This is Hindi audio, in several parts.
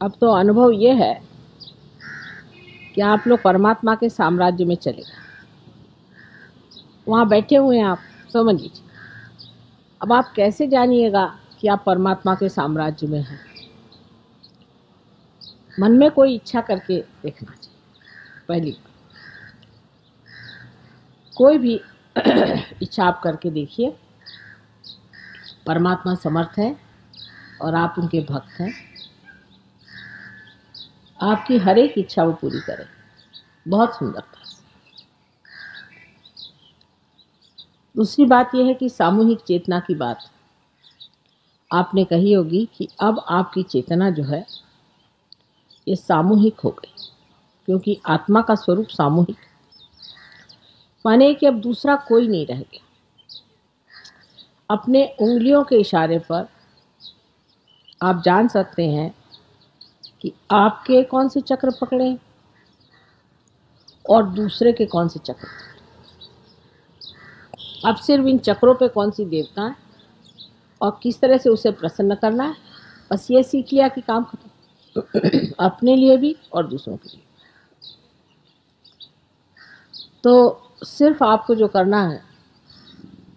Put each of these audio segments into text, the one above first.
अब तो अनुभव ये है कि आप लोग परमात्मा के साम्राज्य में चले गए। वहाँ बैठे हुए हैं आप, समझ लीजिए। अब आप कैसे जानिएगा कि आप परमात्मा के साम्राज्य में हैं? मन में कोई इच्छा करके देखना चाहिए। पहली बात, कोई भी इच्छा आप करके देखिए। परमात्मा समर्थ है और आप उनके भक्त हैं। आपकी हर एक इच्छा वो पूरी करें। बहुत सुंदर था। दूसरी बात यह है कि सामूहिक चेतना की बात आपने कही होगी कि अब आपकी चेतना जो है ये सामूहिक हो गई, क्योंकि आत्मा का स्वरूप सामूहिक, माने कि अब दूसरा कोई नहीं रह गया। अपने उंगलियों के इशारे पर आप जान सकते हैं कि आपके कौन से चक्र पकड़े और दूसरे के कौन से चक्र। अब सिर्फ इन चक्रों पे कौन सी देवता है और किस तरह से उसे प्रसन्न करना है, बस ये सीख लिया कि काम खत्म। अपने लिए भी और दूसरों के लिए। तो सिर्फ आपको जो करना है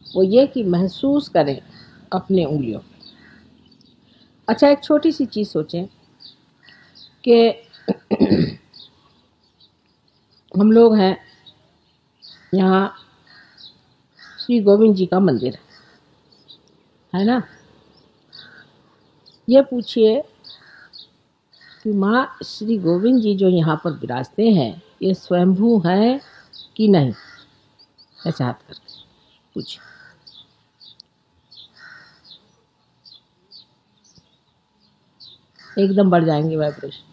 वो ये कि महसूस करें अपने उंगलियों। अच्छा, एक छोटी सी चीज़ सोचें कि हम लोग हैं यहाँ, श्री गोविंद जी का मंदिर है ना। ये पूछिए कि माँ श्री गोविंद जी जो यहाँ पर विराजते हैं ये स्वयंभू हैं कि नहीं? ऐसा हाथ करके पूछिए। एकदम बढ़ जाएंगे वाइब्रेशन।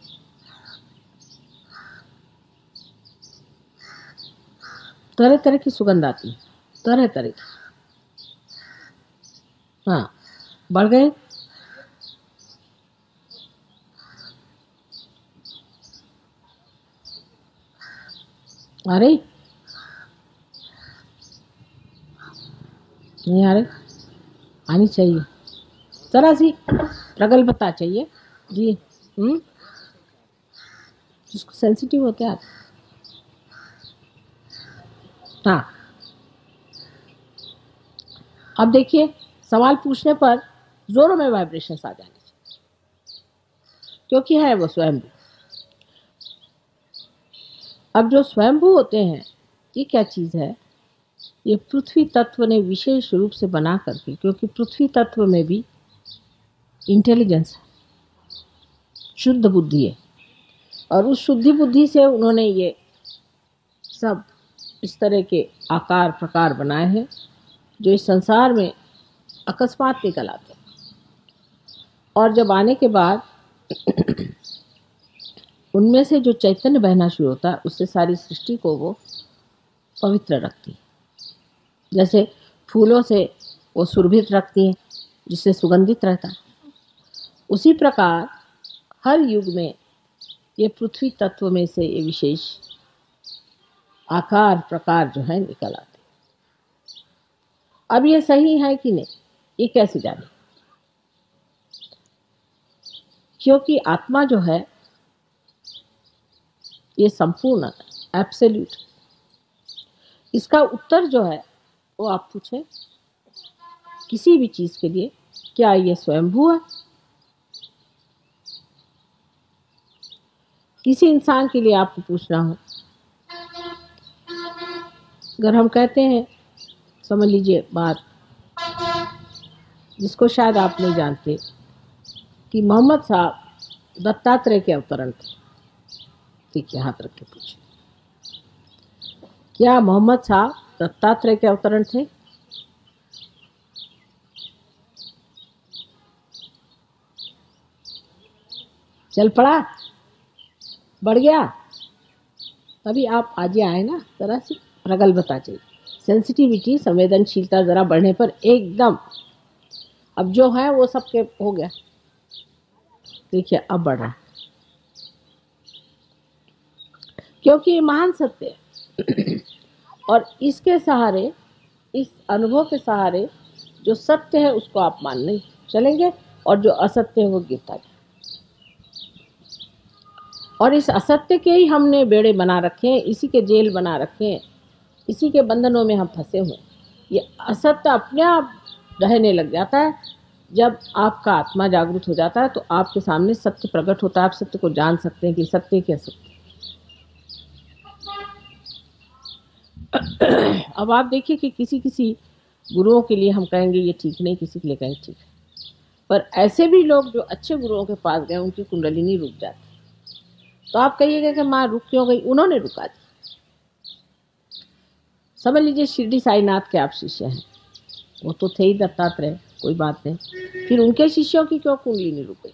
तरह तरह की सुगंध आती है, तरह तरह की। हाँ, बढ़ गए। अरे नहीं आ रहे, आनी चाहिए जरा सी प्रगल्भता चाहिए जी। जिसको सेंसिटिव होते हैं। हाँ, अब देखिए, सवाल पूछने पर जोरों में वाइब्रेशन आ जाने चाहिए, क्योंकि है वो स्वयंभू। अब जो स्वयंभू होते हैं ये क्या चीज़ है? ये पृथ्वी तत्व ने विशेष रूप से बना करके, क्योंकि पृथ्वी तत्व में भी इंटेलिजेंस है, शुद्ध बुद्धि है, और उस शुद्धि बुद्धि से उन्होंने ये सब इस तरह के आकार प्रकार बनाए हैं जो इस संसार में अकस्मात निकल आते हैं। और जब आने के बाद उनमें से जो चैतन्य बहना शुरू होता है उससे सारी सृष्टि को वो पवित्र रखती है। जैसे फूलों से वो सुरभित रखती हैं जिससे सुगंधित रहता है, उसी प्रकार हर युग में ये पृथ्वी तत्व में से ये विशेष आकार प्रकार जो है निकल आते हैं। अब ये सही है कि नहीं, ये कैसे जाने? क्योंकि आत्मा जो है ये संपूर्ण एब्सोल्यूट। इसका उत्तर जो है वो आप पूछें किसी भी चीज के लिए, क्या ये स्वयंभू है? किसी इंसान के लिए आपको पूछना हो, अगर हम कहते हैं, समझ लीजिए बात जिसको शायद आप नहीं जानते, कि मोहम्मद साहब दत्तात्रेय के अवतरण थे। ठीक है, हाथ रख के पूछिए, क्या मोहम्मद साहब दत्तात्रेय के अवतरण थे? चल पड़ा, बढ़ गया। तभी आप आज आए ना, जरा सी प्रगल्भता चाहिए, सेंसिटिविटी, संवेदनशीलता जरा बढ़ने पर एकदम अब जो है वो सबके हो गया। देखिए अब बढ़ रहा है, क्योंकि ये महान सत्य है। और इसके सहारे, इस अनुभव के सहारे जो सत्य है उसको आप मानने चलेंगे और जो असत्य है वो गिरता जाए। और इस असत्य के ही हमने बेड़े बना रखे हैं, इसी के जेल बना रखे हैं, इसी के बंधनों में हम फंसे हुए। ये असत्य अपने आप रहने लग जाता है। जब आपका आत्मा जागृत हो जाता है तो आपके सामने सत्य प्रकट होता है, आप सत्य को जान सकते हैं कि सत्य क्या सत्य। अब आप देखिए कि किसी किसी गुरुओं के लिए हम कहेंगे ये ठीक नहीं, किसी के लिए कहेंगे ठीक है, पर ऐसे भी लोग जो अच्छे गुरुओं के पास गए उनकी कुंडलिनी रुक जाती। तो आप कहिएगा कि माँ रुक क्यों गई? उन्होंने रुका दी। समझ लीजिए शिरडी साईनाथ के आप शिष्य हैं, वो तो थे ही दत्तात्रेय, कोई बात नहीं, फिर उनके शिष्यों की क्यों कुंडलिनी रुक गई?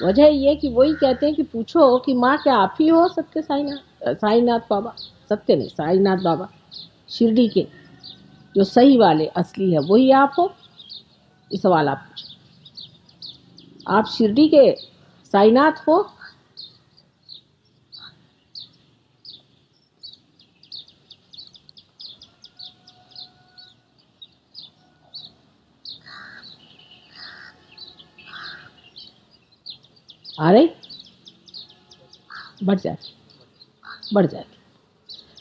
वजह ये कि वही कहते हैं कि पूछो कि माँ क्या आप ही हो सत्य साईनाथ, साईनाथ बाबा, सत्य नहीं साईनाथ बाबा, शिरडी के जो सही वाले असली है वही आप हो? ये सवाल आप पूछो। आप शिरडी के साईनाथ हो? आ रही? बढ़ जाती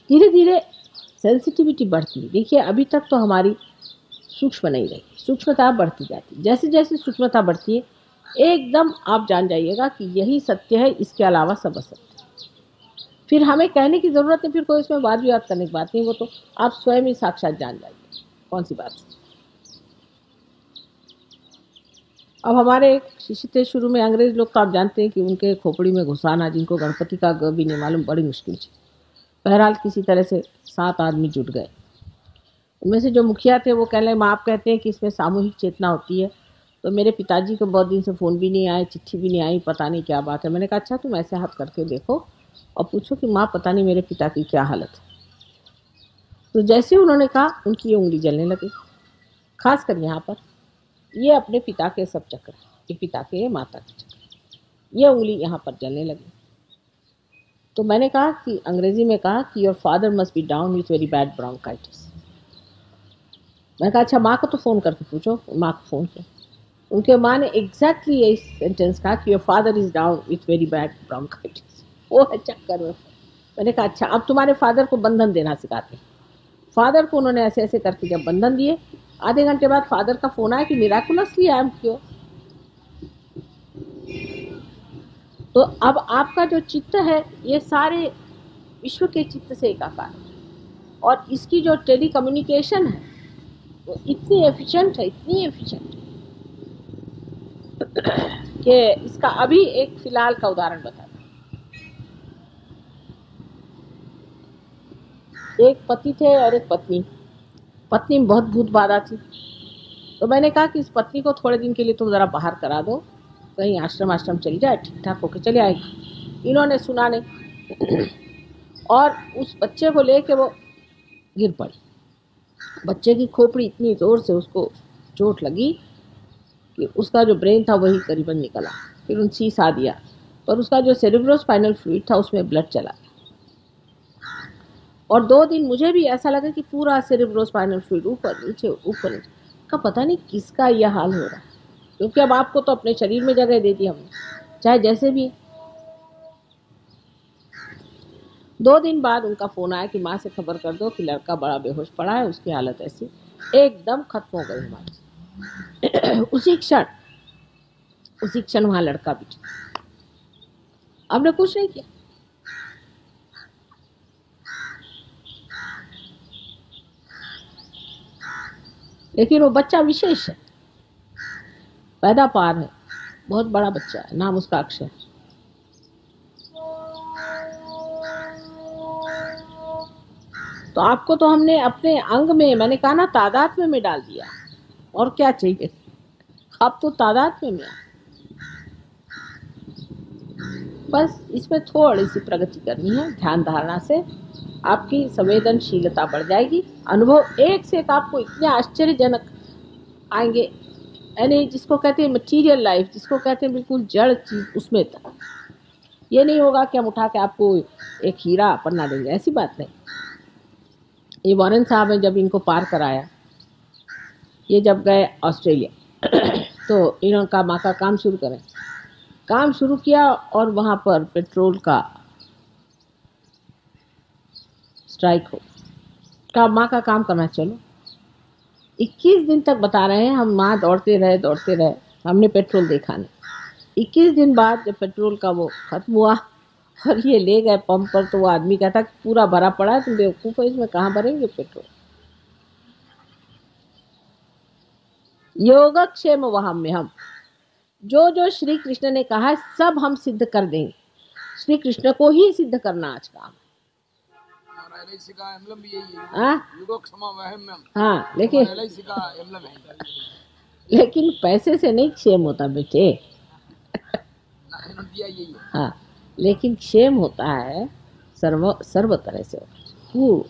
धीरे धीरे सेंसिटिविटी बढ़ती है। देखिए अभी तक तो हमारी सूक्ष्म नहीं रही, सूक्ष्मता बढ़ती जाती है। जैसे जैसे सूक्ष्मता बढ़ती है एकदम आप जान जाइएगा कि यही सत्य है, इसके अलावा सब असत्य है। फिर हमें कहने की ज़रूरत नहीं, फिर कोई इसमें वाद विवाद करने की बात नहीं, वो तो आप स्वयं ही साक्षात जान जाइए कौन सी बात है। अब हमारे एक शिष्य थे शुरू में, अंग्रेज लोग तो आप जानते हैं कि उनके खोपड़ी में घुसाना, जिनको गणपति का ग भी नहीं मालूम, बड़ी मुश्किल थी। बहरहाल किसी तरह से 7 आदमी जुट गए। उनमें से जो मुखिया थे वो कहने लगे माँ आप कहते हैं कि इसमें सामूहिक चेतना होती है, तो मेरे पिताजी को बहुत दिन से फ़ोन भी नहीं आए, चिट्ठी भी नहीं आई, पता नहीं क्या बात है। मैंने कहा अच्छा तुम ऐसे हाथ करके देखो और पूछो कि माँ पता नहीं मेरे पिता की क्या हालत है। तो जैसे उन्होंने कहा उनकी ये उंगली जलने लगी, खासकर यहाँ पर। ये अपने पिता के सब चक्र, ये पिता के माता के चक्र, ये उंगली यहाँ पर जलने लगी। तो मैंने कहा कि अंग्रेजी में कहा कि your father must be down with very bad bronchitis. मैंने कहा अच्छा माँ को तो फ़ोन करके पूछो। माँ को फ़ोन किया, उनके माँ ने एग्जैक्टली यही सेंटेंस कहा कि your father is down with very bad bronchitis. वो है चक्कर में। मैंने कहा अच्छा अब तुम्हारे फादर को बंधन देना सिखाते हैं। फादर को उन्होंने ऐसे ऐसे करके जब बंधन दिए, आधे घंटे बाद फादर का फ़ोन आया कि मिराकुलसली आई एम क्योर। तो अब आपका जो चित्त है ये सारे विश्व के चित्त से एकाकार है, और इसकी जो टेली कम्युनिकेशन है वो इतनी एफिशिएंट है, इतनी एफिशिएंट है कि इसका अभी एक फिलहाल का उदाहरण बताता हूँ। एक पति थे और एक पत्नी। पत्नी में बहुत भूत बाधा थी, तो मैंने कहा कि इस पत्नी को थोड़े दिन के लिए तुम ज़रा बाहर करा दो, कहीं आश्रम चली जाए, ठीक ठाक होकर चले आएगी। इन्होंने सुना नहीं और उस बच्चे को लेके वो गिर पड़ी। बच्चे की खोपड़ी इतनी ज़ोर से उसको चोट लगी कि उसका जो ब्रेन था वही करीबन निकला। फिर उन शीशा दिया, पर उसका जो सेरेब्रोस्पाइनल फ्लूइड था उसमें ब्लड चला गया। और 2 दिन मुझे भी ऐसा लगा कि पूरा सेरेब्रोस्पाइनल फ्लूइड ऊपर नीचे का पता नहीं किसका यह हाल हो रहा है, क्योंकि अब आपको तो अपने शरीर में जगह दे दी हमने, चाहे जैसे भी। 2 दिन बाद उनका फ़ोन आया कि माँ से खबर कर दो कि लड़का बड़ा बेहोश पड़ा है, उसकी हालत ऐसी। एकदम खत्म हो गई हमारी। उसी क्षण वहाँ लड़का भी हमने कुछ नहीं किया। लेकिन वो बच्चा विशेष है, पैदा पार है, बहुत बड़ा बच्चा है, नाम उसका अक्षय। तो आपको तो हमने अपने अंग में, मैंने कहा ना तादात्म्य में डाल दिया, और क्या चाहिए। आप तो तादात्म्य में, बस इसमें थोड़ी सी प्रगति करनी है। ध्यान धारणा से आपकी संवेदनशीलता बढ़ जाएगी। अनुभव एक से एक आपको इतने आश्चर्यजनक आएंगे, यानी जिसको कहते हैं मटीरियल लाइफ, जिसको कहते हैं बिल्कुल जड़ चीज, उसमें तक। ये नहीं होगा कि हम उठा के आपको एक हीरा पन्ना देंगे, ऐसी बात नहीं। ये वॉरेन साहब ने जब इनको पार कराया, ये जब गए ऑस्ट्रेलिया तो इन्होंने कहा माँ का काम शुरू करें। काम शुरू किया और वहां पर पेट्रोल का स्ट्राइक हो। का माँ का काम करना चलो। 21 दिन तक बता रहे हैं हम, माँ दौड़ते रहे, हमने पेट्रोल देखा नहीं। 21 दिन बाद जब पेट्रोल का वो खत्म हुआ और ये ले गए पंप पर, तो वो आदमी कहता कि पूरा भरा पड़ा है, तुम बेवकूफ हो, इसमें कहाँ भरेंगे पेट्रोल। योगक्षेम वहां में हम जो जो श्री कृष्ण ने कहा है सब हम सिद्ध कर देंगे। श्री कृष्ण को ही सिद्ध करना आज काम। हाँ, लेकिन पैसे से नहीं क्षेम होता बेटे। हाँ, लेकिन क्षेम होता है सर्व तरह से। वो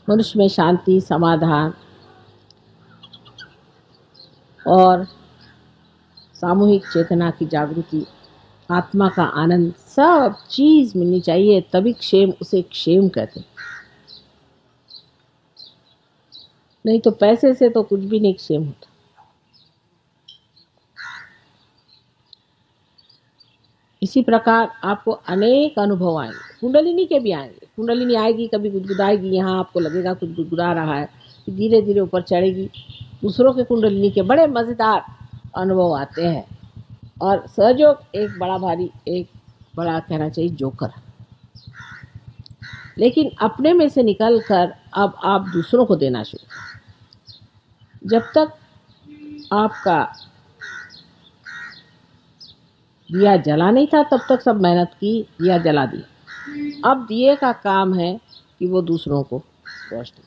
मनुष्य में शांति, समाधान और सामूहिक चेतना की जागृति, आत्मा का आनंद, सब चीज मिलनी चाहिए, तभी क्षेम, उसे क्षेम कहते हैं। नहीं तो पैसे से तो कुछ भी नहीं क्षेम होता। इसी प्रकार आपको अनेक अनुभव आएंगे, कुंडलिनी के भी आएंगे। कुंडलिनी आएगी, कभी गुदगुदाएगी, यहाँ आपको लगेगा कुछ गुदगुदा रहा है, धीरे धीरे ऊपर चढ़ेगी। दूसरों के कुंडलिनी के बड़े मजेदार अनुभव आते हैं। और सहयोग एक बड़ा भारी, एक बड़ा कहना चाहिए जोकर। लेकिन अपने में से निकल कर अब आप दूसरों को देना शुरू करें। जब तक आपका दिया जला नहीं था तब तक सब मेहनत की, दिया जला दिया। अब दिए का काम है कि वो दूसरों को रोशनी।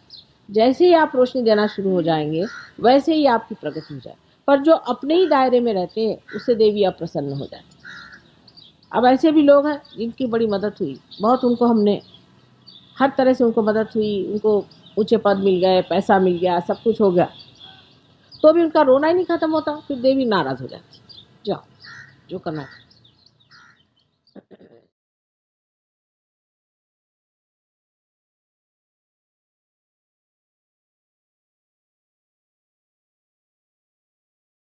जैसे ही आप रोशनी देना शुरू हो जाएंगे वैसे ही आपकी प्रगति हो जाए। पर जो अपने ही दायरे में रहते हैं उससे देवी अप्रसन्न हो जाती। अब ऐसे भी लोग हैं जिनकी बड़ी मदद हुई, बहुत उनको हमने हर तरह से उनको मदद हुई, उनको ऊंचे पद मिल गए, पैसा मिल गया, सब कुछ हो गया, तो भी उनका रोना ही नहीं खत्म होता। फिर देवी नाराज हो जाती, जाओ जो करना है।